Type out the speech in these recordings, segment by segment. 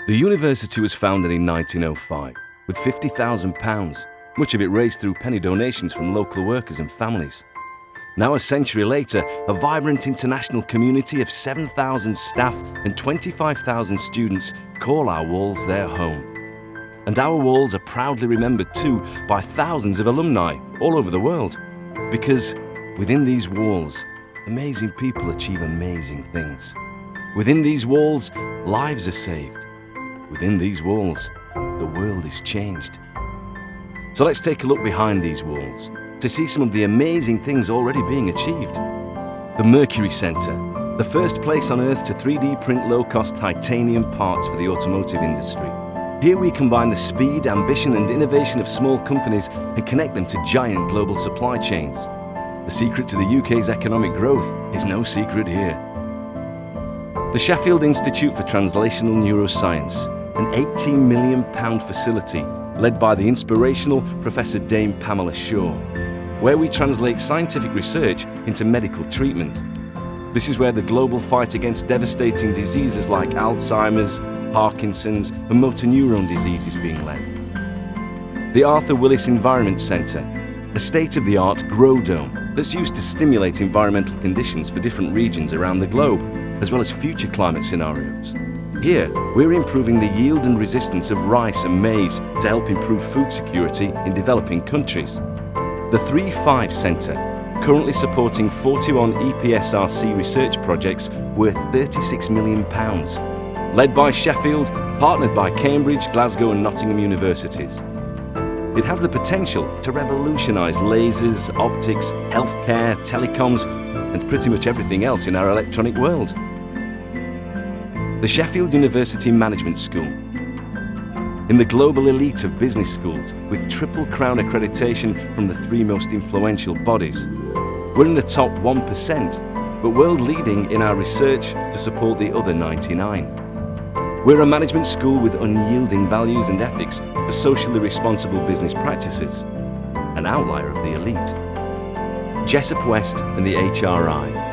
The university was founded in 1905 with £50,000, much of it raised through penny donations from local workers and families. Now a century later, a vibrant international community of 7,000 staff and 25,000 students call our walls their home. And our walls are proudly remembered too by thousands of alumni all over the world. Because within these walls, amazing people achieve amazing things. Within these walls, lives are saved. Within these walls, the world is changed. So let's take a look behind these walls to see some of the amazing things already being achieved. The Mercury Centre, the first place on Earth to 3D print low-cost titanium parts for the automotive industry. Here we combine the speed, ambition and innovation of small companies and connect them to giant global supply chains. The secret to the UK's economic growth is no secret here. The Sheffield Institute for Translational Neuroscience, an £18 million facility led by the inspirational Professor Dame Pamela Shaw, where we translate scientific research into medical treatment. This is where the global fight against devastating diseases like Alzheimer's, Parkinson's and motor neuron disease is being led. The Arthur Willis Environment Centre, a state-of-the-art grow dome that's used to stimulate environmental conditions for different regions around the globe, as well as future climate scenarios. Here, we're improving the yield and resistance of rice and maize to help improve food security in developing countries. The 3-5 Centre, currently supporting 41 EPSRC research projects worth £36 million, led by Sheffield, partnered by Cambridge, Glasgow and Nottingham universities. It has the potential to revolutionise lasers, optics, healthcare, telecoms and pretty much everything else in our electronic world. The Sheffield University Management School, in the global elite of business schools with Triple Crown accreditation from the 3 most influential bodies. We're in the top 1%, but world leading in our research to support the other 99. We're a management school with unyielding values and ethics for socially responsible business practices, an outlier of the elite. Jessup West and the HRI,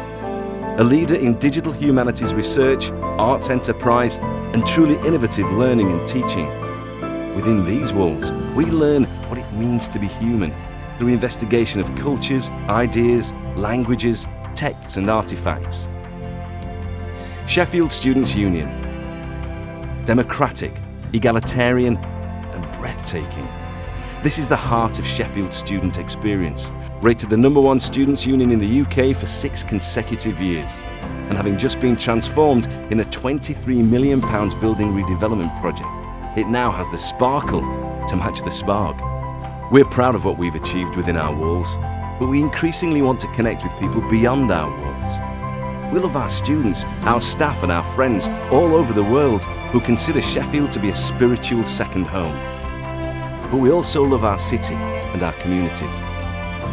a leader in digital humanities research, arts enterprise and truly innovative learning and teaching. Within these walls, we learn what it means to be human through investigation of cultures, ideas, languages, texts and artifacts. Sheffield Students' Union, democratic, egalitarian and breathtaking. This is the heart of Sheffield student experience, rated the #1 students' union in the UK for 6 consecutive years, and having just been transformed in a £23 million building redevelopment project, it now has the sparkle to match the spark. We're proud of what we've achieved within our walls, but we increasingly want to connect with people beyond our walls. We love our students, our staff and our friends all over the world who consider Sheffield to be a spiritual second home. But we also love our city and our communities.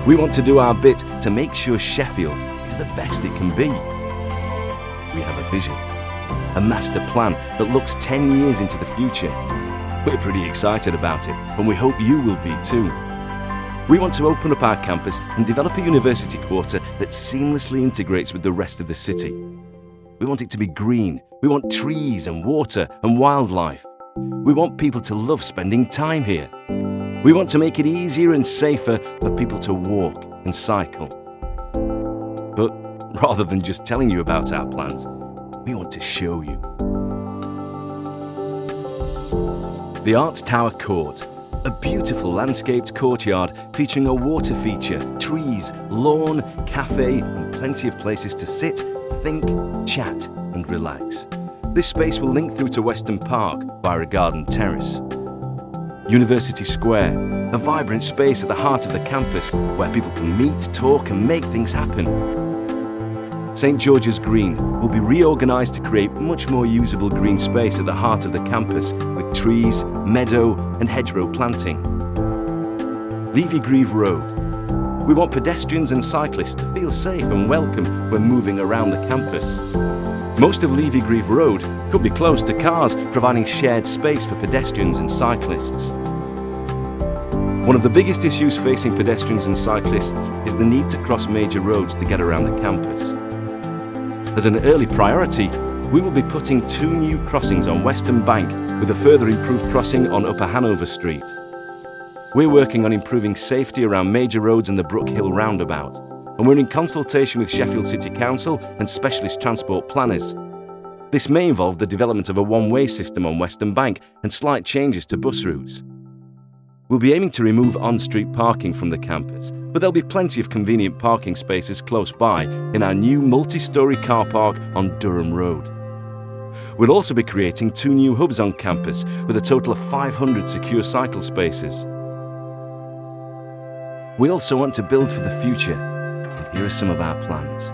We want to do our bit to make sure Sheffield is the best it can be. We have a vision, a master plan that looks 10 years into the future. We're pretty excited about it, and we hope you will be too. We want to open up our campus and develop a university quarter that seamlessly integrates with the rest of the city. We want it to be green. We want trees and water and wildlife. We want people to love spending time here. We want to make it easier and safer for people to walk and cycle. But rather than just telling you about our plans, we want to show you. The Arts Tower Court, a beautiful landscaped courtyard featuring a water feature, trees, lawn, cafe and plenty of places to sit, think, chat and relax. This space will link through to Weston Park via a garden terrace. University Square, a vibrant space at the heart of the campus where people can meet, talk and make things happen. St George's Green will be reorganised to create much more usable green space at the heart of the campus with trees, meadow and hedgerow planting. Levy Grieve Road. We want pedestrians and cyclists to feel safe and welcome when moving around the campus. Most of Levy Grieve Road could be close to cars, providing shared space for pedestrians and cyclists. One of the biggest issues facing pedestrians and cyclists is the need to cross major roads to get around the campus. As an early priority, we will be putting 2 new crossings on Western Bank with a further improved crossing on Upper Hanover Street. We're working on improving safety around major roads and the Brook Hill roundabout, and we're in consultation with Sheffield City Council and specialist transport planners. This may involve the development of a one-way system on Western Bank and slight changes to bus routes. We'll be aiming to remove on-street parking from the campus, but there'll be plenty of convenient parking spaces close by in our new multi-storey car park on Durham Road. We'll also be creating 2 new hubs on campus with a total of 500 secure cycle spaces. We also want to build for the future, and here are some of our plans.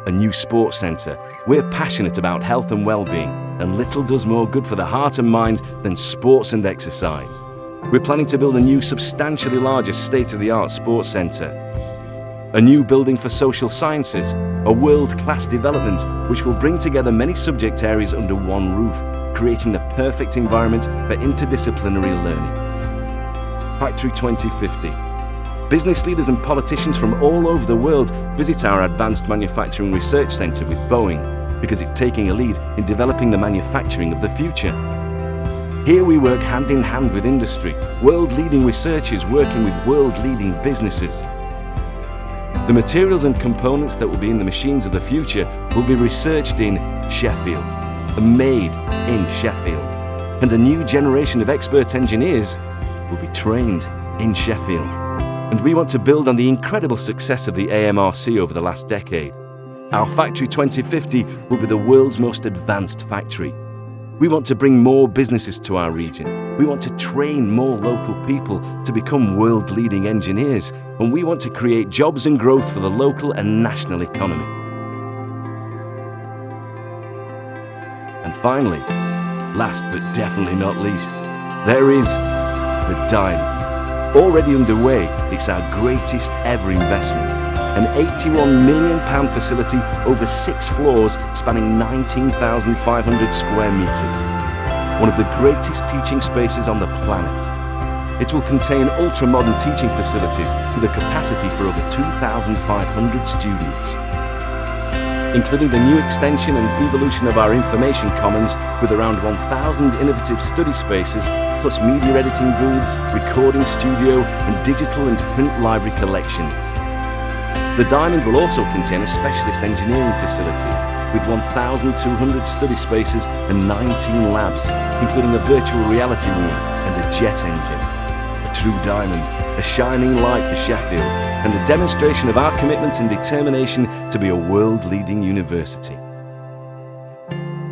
A new sports centre. We're passionate about health and well-being, and little does more good for the heart and mind than sports and exercise. We're planning to build a new, substantially larger state-of-the-art sports centre. A new building for social sciences, a world-class development which will bring together many subject areas under one roof, creating the perfect environment for interdisciplinary learning. Factory 2050. Business leaders and politicians from all over the world visit our Advanced Manufacturing Research Centre with Boeing because it's taking a lead in developing the manufacturing of the future. Here we work hand in hand with industry, world-leading researchers working with world-leading businesses. The materials and components that will be in the machines of the future will be researched in Sheffield and made in Sheffield. And a new generation of expert engineers will be trained in Sheffield. And we want to build on the incredible success of the AMRC over the last decade. Our Factory 2050 will be the world's most advanced factory. We want to bring more businesses to our region. We want to train more local people to become world-leading engineers, and we want to create jobs and growth for the local and national economy. And finally, last but definitely not least, there is the Diamond. Already underway, it's our greatest ever investment. An £81 million facility over 6 floors spanning 19,500 square metres. One of the greatest teaching spaces on the planet. It will contain ultra-modern teaching facilities with a capacity for over 2,500 students. Including the new extension and evolution of our information commons with around 1,000 innovative study spaces, plus media editing booths, recording studio and digital and print library collections. The Diamond will also contain a specialist engineering facility with 1,200 study spaces and 19 labs, including a virtual reality room and a jet engine. A true diamond, a shining light for Sheffield, and a demonstration of our commitment and determination to be a world-leading university.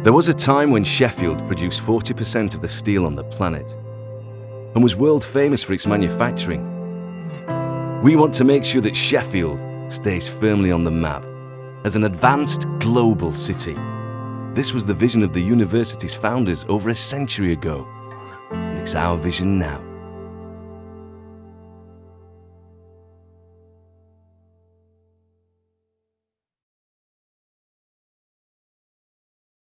There was a time when Sheffield produced 40% of the steel on the planet and was world famous for its manufacturing. We want to make sure that Sheffield stays firmly on the map as an advanced global city. This was the vision of the university's founders over a century ago, and it's our vision now.